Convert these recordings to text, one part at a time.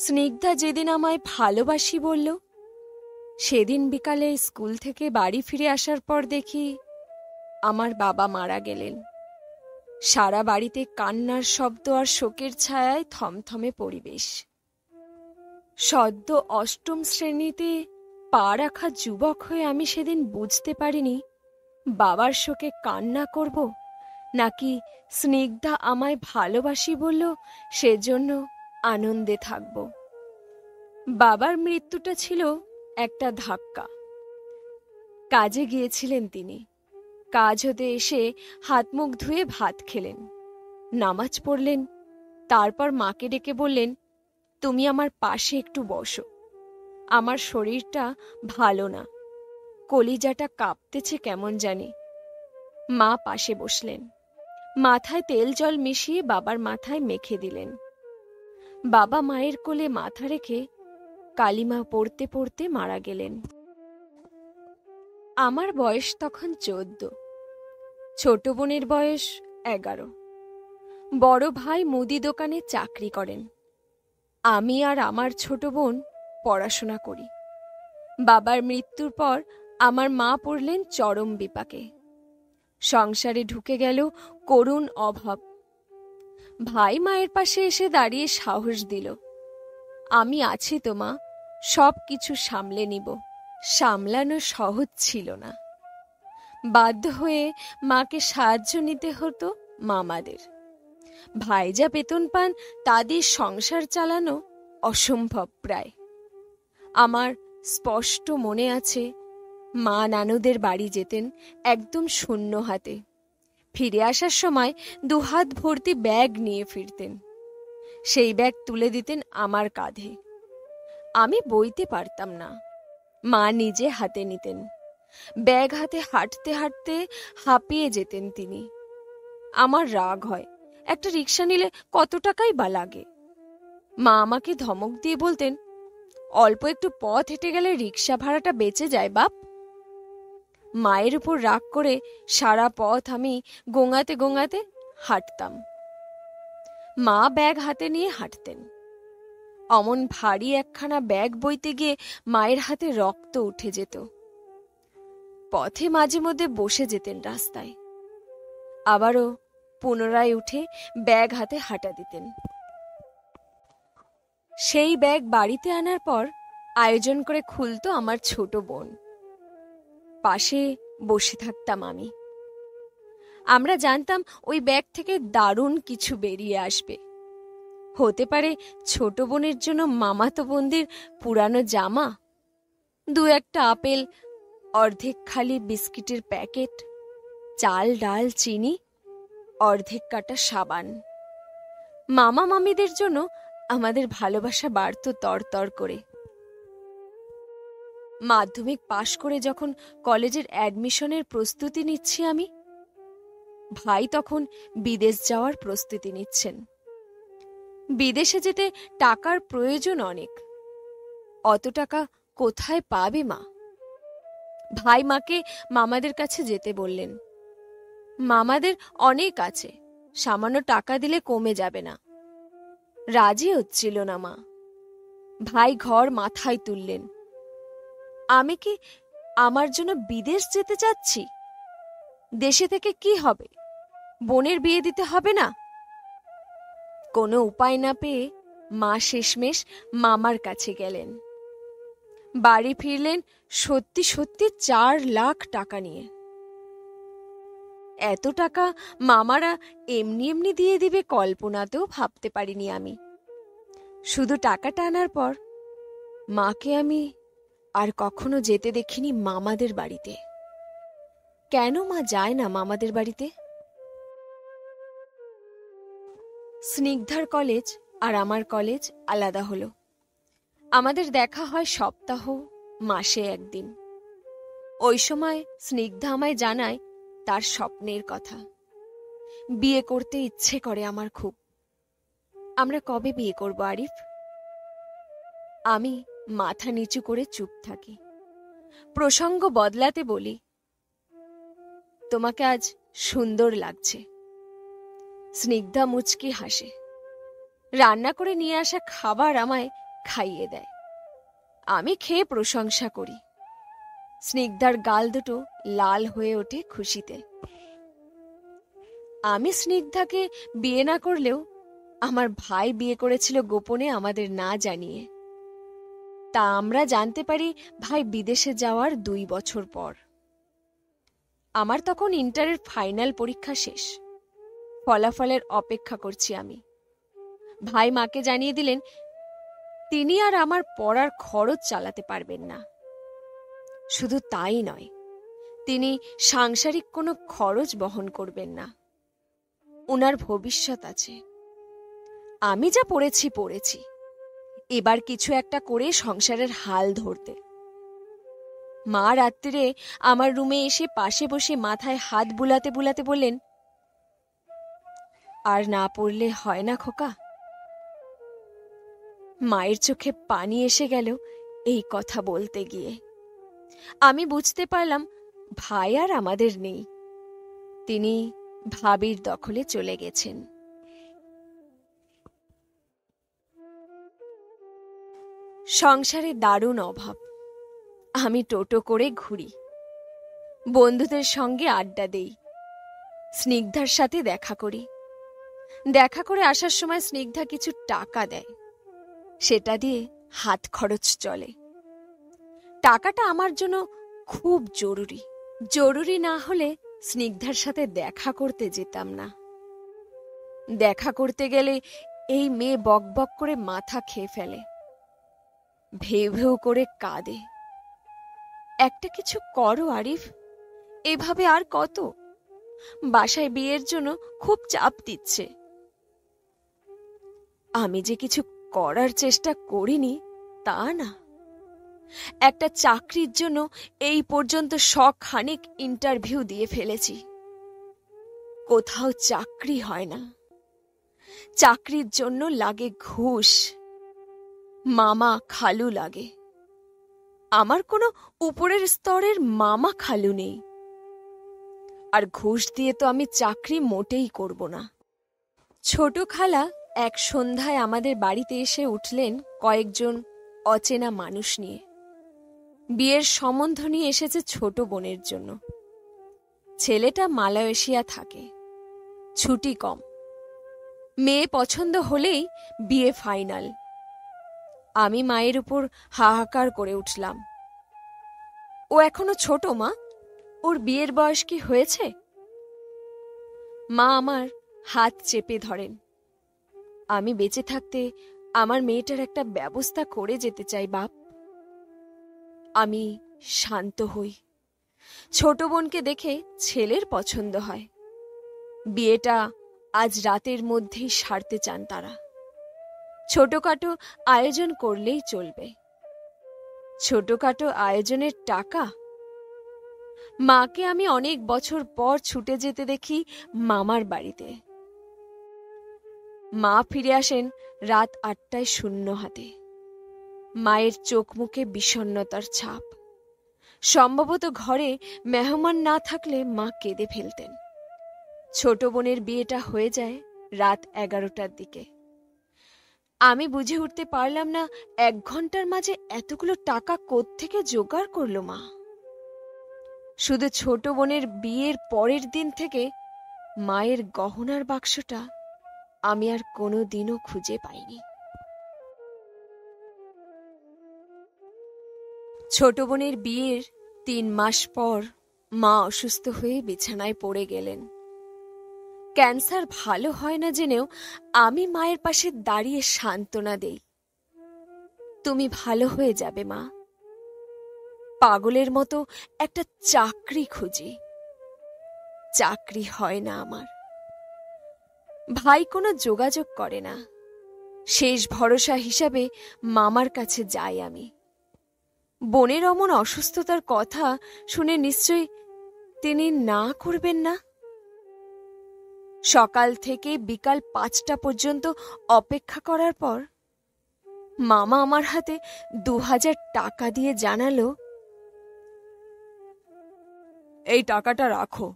স্নিগ্ধা যেদিন আমায় ভালোবাসি বলল, সেদিন বিকালে স্কুল থেকে বাড়ি ফিরে আসার পর দেখি আমার বাবা মারা গেলেন। সারা বাড়িতে কান্নার শব্দ আর শোকের ছায়ায় থমথমে পরিবেশ। সদ্য অষ্টম শ্রেণীতে পা রাখা যুবক হয়ে আমি সেদিন বুঝতে পারিনি বাবার শোকে কান্না করব, নাকি স্নিগ্ধা আমায় ভালোবাসি বলল সেজন্য আনন্দে থাকব। বাবার মৃত্যুটা ছিল একটা ধাক্কা। কাজে গিয়েছিলেন তিনি। কাজ হতে এসে হাত মুখ ধুয়ে ভাত খেলেন, নামাজ পড়লেন, তারপর মাকে ডেকে বললেন, তুমি আমার পাশে একটু বসো, আমার শরীরটা ভালো না, কলিজাটা কাঁপতেছে কেমন জানি। মা পাশে বসলেন, মাথায় তেল জল মিশিয়ে বাবার মাথায় মেখে দিলেন। বাবা মায়ের কোলে মাথা রেখে কালিমা পড়তে পড়তে মারা গেলেন। আমার বয়স তখন 14, ছোট বোনের বয়স 11। বড় ভাই মুদি দোকানে চাকরি করেন। আমি আর আমার ছোট বোন পড়াশোনা করি। বাবার মৃত্যুর পর আমার মা পড়লেন চরম বিপাকে। সংসারে ঢুকে গেল করুণ অভাব। ভাই মায়ের পাশে এসে দাঁড়িয়ে সাহস দিল, আমি আছি তো মা, সব কিছু সামলে নিব। সামলানো সহজ ছিল না। বাধ্য হয়ে মাকে সাহায্য নিতে হতো মামাদের। ভাই যা বেতন পান তাদের সংসার চালানো অসম্ভব প্রায়। আমার স্পষ্ট মনে আছে, মা নানুদের বাড়ি যেতেন একদম শূন্য হাতে। ফিরে আসার সময় দুহাত ভর্তি ব্যাগ নিয়ে ফিরতেন। সেই ব্যাগ তুলে দিতেন আমার কাঁধে। আমি বইতে পারতাম না, মা নিজে হাতে নিতেন। ব্যাগ হাতে হাঁটতে হাঁটতে হাঁপিয়ে যেতেন তিনি। আমার রাগ হয়, একটা রিক্সা নিলে কত টাকাই বা লাগে। মা আমাকে ধমক দিয়ে বলতেন, অল্প একটু পথ হেঁটে গেলে রিক্সা ভাড়াটা বেঁচে যায় বাপ। মায়ের উপর রাগ করে সারা পথ আমি গোঙাতে গোঙাতে হাঁটতাম। মা ব্যাগ হাতে নিয়ে হাঁটতেন। অমন ভারী একখানা ব্যাগ বইতে গিয়ে মায়ের হাতে রক্ত উঠে যেত। পথে মাঝে মধ্যে বসে যেতেন রাস্তায়, আবারও পুনরায় উঠে ব্যাগ হাতে হাঁটা দিতেন। সেই ব্যাগ বাড়িতে আনার পর আয়োজন করে খুলতো আমার ছোট বোন। পাশে বসে থাকতাম আমি। আমরা জানতাম ওই ব্যাগ থেকে দারুণ কিছু বেরিয়ে আসবে। হতে পারে ছোট বোনের জন্য মামাতো বোনদের পুরানো জামা, দু একটা আপেল, অর্ধেক খালি বিস্কিটের প্যাকেট, চাল ডাল চিনি, অর্ধেক কাটা সাবান। মামা মামিদের জন্য আমাদের ভালোবাসা বাড়ত তরতর করে। মাধ্যমিক পাশ করে যখন কলেজের অ্যাডমিশনের প্রস্তুতি নিচ্ছি আমি, ভাই তখন বিদেশ যাওয়ার প্রস্তুতি নিচ্ছেন। বিদেশে যেতে টাকার প্রয়োজন অনেক। অত টাকা কোথায় পাবে মা? ভাই মাকে মামাদের কাছে যেতে বললেন। মামাদের অনেক আছে, সামান্য টাকা দিলে কমে যাবে না। রাজি হচ্ছিল না মা। ভাই ঘর মাথায় তুললেন। আমি কি আমার জন্য বিদেশ যেতে চাচ্ছি? দেশে থেকে কি হবে? বোনের বিয়ে দিতে হবে না? কোনো উপায় না পেয়ে মা শেষমেশ মামার কাছে গেলেন। বাড়ি ফিরলেন সত্যি সত্যি 4 লাখ টাকা নিয়ে। এত টাকা মামারা এমনি এমনি দিয়ে দিবে কল্পনাতেও ভাবতে পারিনি আমি। শুধু টাকাটা আনার পর মাকে আমি আর কখনো যেতে দেখিনি মামাদের বাড়িতে। কেন মা যায় না মামাদের বাড়িতে? স্নিগ্ধার কলেজ আর আমার কলেজ আলাদা হলো। আমাদের দেখা হয় সপ্তাহ মাসে একদিন। ওই সময় স্নিগ্ধা আমায় জানায় তার স্বপ্নের কথা। বিয়ে করতে ইচ্ছে করে আমার খুব। আমরা কবে বিয়ে করব আরিফ? আমি মাথা নিচু করে চুপ থাকি। প্রসঙ্গ বদলাতে বলি, তোমাকে আজ সুন্দর লাগছে। স্নিগ্ধা মুচকি হাসে। রান্না করে নিয়ে আসা খাবার আমায় খাইয়ে দেয়। আমি খেয়ে প্রশংসা করি। স্নিগ্ধার গাল দুটো লাল হয়ে ওঠে খুশিতে। আমি স্নিগ্ধাকে বিয়ে না করলেও আমার ভাই বিয়ে করেছিল গোপনে, আমাদের না জানিয়ে। তা আমরা জানতে পারি ভাই বিদেশে যাওয়ার 2 বছর পর। আমার তখন ইন্টারের ফাইনাল পরীক্ষা শেষ। ফলাফলের অপেক্ষা করছি আমি। ভাই মাকে জানিয়ে দিলেন তিনি আর আমার পড়ার খরচ চালাতে পারবেন না। শুধু তাই নয়, তিনি সাংসারিক কোনো খরচ বহন করবেন না। ওনার ভবিষ্যৎ আছে। আমি যা পড়েছি, এবার কিছু একটা করে সংসারের হাল ধরতে। মা রাত্রিরে আমার রুমে এসে পাশে বসে মাথায় হাত বুলাতে বুলাতে বললেন, আর না পড়লে হয় না খোকা? মায়ের চোখে পানি এসে গেল এই কথা বলতে গিয়ে। আমি বুঝতে পারলাম ভাই আর আমাদের নেই। তিনি ভাবির দখলে চলে গেছেন। সংসারে দারুণ অভাব। আমি টোটো করে ঘুরি, বন্ধুদের সঙ্গে আড্ডা দেই, স্নিগ্ধার সাথে দেখা করি। দেখা করে আসার সময় স্নিগ্ধা কিছু টাকা দেয়, সেটা দিয়ে হাত খরচ চলে। টাকাটা আমার জন্য খুব জরুরি। জরুরি না হলে স্নিগ্ধার সাথে দেখা করতে যেতাম না। দেখা করতে গেলে এই মেয়ে বকবক করে মাথা খেয়ে ফেলে, ভেউ ভেউ করে কাঁদে। একটা কিছু করো আরিফ, এভাবে আর কত? বাসায় বিয়ের জন্য খুব চাপ দিচ্ছে। আমি যে কিছু করার চেষ্টা করিনি তা না। একটা চাকরির জন্য এই পর্যন্ত শখানেক ইন্টারভিউ দিয়ে ফেলেছি, কোথাও চাকরি হয় না। চাকরির জন্য লাগে ঘুষ, মামা খালু লাগে। আমার কোনো উপরের স্তরের মামা খালু নেই, আর ঘুষ দিয়ে তো আমি চাকরি মোটেই করব না। ছোট খালা এক সন্ধ্যায় আমাদের বাড়িতে এসে উঠলেন কয়েকজন অচেনা মানুষ নিয়ে। বিয়ের সম্বন্ধ নিয়ে এসেছে ছোট বোনের জন্য। ছেলেটা মালয়েশিয়া থাকে, ছুটি কম। মেয়ে পছন্দ হলেই বিয়ে ফাইনাল। আমি মায়ের উপর হাহাকার করে উঠলাম, ও এখনো ছোট মা, ওর বিয়ের বয়স কি হয়েছে? মা আমার হাত চেপে ধরেন। আমি বেঁচে থাকতে আমার মেয়েটার একটা ব্যবস্থা করে যেতে চাই বাপ। আমি শান্ত হই। ছোট বোনকে দেখে ছেলের পছন্দ হয়। বিয়েটা আজ রাতের মধ্যেই সারতে চান তারা। ছোটখাটো আয়োজন করলেই চলবে। ছোটখাটো আয়োজনের টাকা? মাকে আমি অনেক বছর পর ছুটে যেতে দেখি মামার বাড়িতে। মা ফিরে আসেন রাত 8টায় শূন্য হাতে। মায়ের চোখ মুখে বিষণ্ণতার ছাপ। সম্ভবত ঘরে মেহমান না থাকলে মা কেঁদে ফেলতেন। ছোট বোনের বিয়েটা হয়ে যায় রাত 11টার দিকে। আমি বুঝে উঠতে পারলাম না 1 ঘন্টার মাঝে এতগুলো টাকা কোত্থেকে জোগাড় করলো মা। শুধু ছোট বোনের বিয়ের পরের দিন থেকে মায়ের গহনার বাক্সটা আমি আর কোনোদিনও খুঁজে পাইনি। ছোট বোনের বিয়ের 3 মাস পর মা অসুস্থ হয়ে বিছানায় পড়ে গেলেন। ক্যান্সার ভালো হয় না জেনেও আমি মায়ের পাশে দাঁড়িয়ে সান্ত্বনা দেই, তুমি ভালো হয়ে যাবে মা। পাগলের মতো একটা চাকরি খুঁজি, চাকরি হয় না আমার। ভাই কোনো যোগাযোগ করে না। শেষ ভরসা হিসাবে মামার কাছে যাই আমি। বোনের অমন অসুস্থতার কথা শুনে নিশ্চয়ই তিনি না করবেন না। সকাল থেকে বিকাল 5টা পর্যন্ত অপেক্ষা করার পর মামা আমার হাতে 2000 টাকা দিয়ে জানালো, এই টাকাটা রাখো।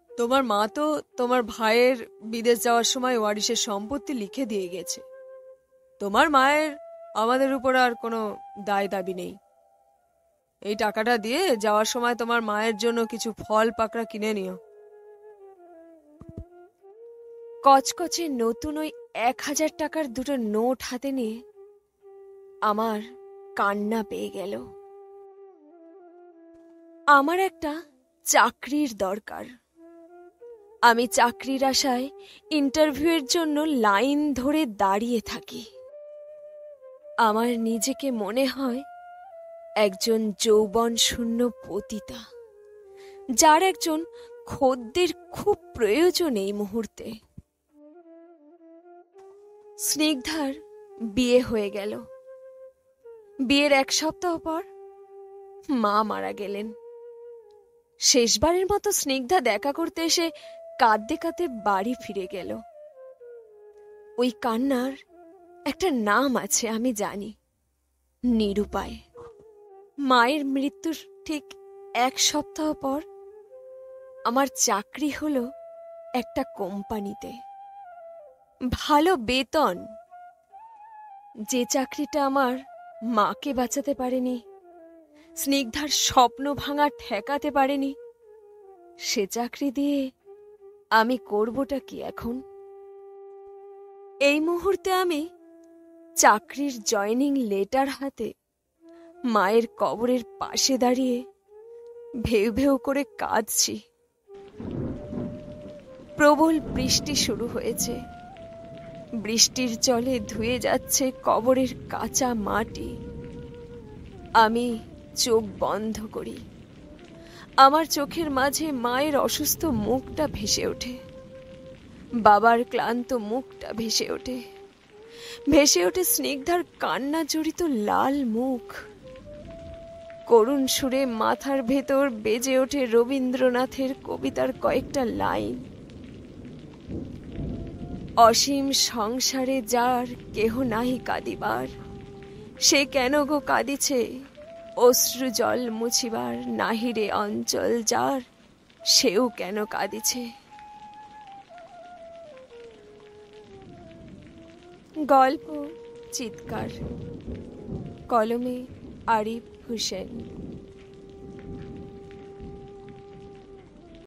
তোমার মা তো তোমার ভাইয়ের বিদেশ যাওয়ার সময় ওয়ারিশের সম্পত্তি লিখে দিয়ে গেছে। তোমার মায়ের আমাদের উপর আর কোনো দায় দাবি নেই। এই টাকাটা দিয়ে যাওয়ার সময় তোমার মায়ের জন্য কিছু ফল পাকড়া কিনে নিও। কচকচে নতুন ওই 1,000 টাকার দুটো নোট হাতে নিয়ে আমার কান্না পেয়ে গেল। আমার একটা চাকরির দরকার। আমি চাকরির আশায় ইন্টারভিউয়ের জন্য লাইন ধরে দাঁড়িয়ে থাকি। আমার নিজেকে মনে হয় একজন যৌবন শূন্য পতিতা, যার একজন খদ্দের খুব প্রয়োজন এই মুহূর্তে। স্নিগ্ধার বিয়ে হয়ে গেল। বিয়ের 1 সপ্তাহ পর মা মারা গেলেন। শেষবারের মতো স্নিগ্ধা দেখা করতে এসে কাঁদতে কাঁদতে বাড়ি ফিরে গেল। ওই কান্নার একটা নাম আছে, আমি জানি, নিরুপায়। মায়ের মৃত্যুর ঠিক 1 সপ্তাহ পর আমার চাকরি হলো একটা কোম্পানিতে, ভালো বেতন। যে চাকরিটা আমার মাকে বাঁচাতে পারেনি, স্নিগ্ধার স্বপ্ন ভাঙা ঠেকাতে পারেনি, সে চাকরি দিয়ে আমি করবটা কি এখন? এই মুহূর্তে আমি চাকরির জয়েনিং লেটার হাতে মায়ের কবরের পাশে দাঁড়িয়ে ভেউ ভেউ করে কাঁদছি। প্রবল বৃষ্টি শুরু হয়েছে। বৃষ্টির জলে ধুয়ে যাচ্ছে কবরের কাঁচা মাটি। আমি চোখ বন্ধ করি। আমার চোখের মাঝে মায়ের অসুস্থ মুখটা ভেসে ওঠে, বাবার ক্লান্ত মুখটা ভেসে ওঠে, ভেসে ওঠে স্নিগ্ধার কান্না জড়িত লাল মুখ। করুণ সুরে মাথার ভেতর বেজে ওঠে রবীন্দ্রনাথের কবিতার কয়েকটা লাইন। অসীম সংসারে যার কেহ নাহি কাঁদিবার, সে কেন গো কাঁদিছে অশ্রু জল মুছিবার, নাহিরে অঞ্চল যার, সেও কেন কাঁদিছে। গল্প চিৎকার, কলমে আরিফ হোসেন।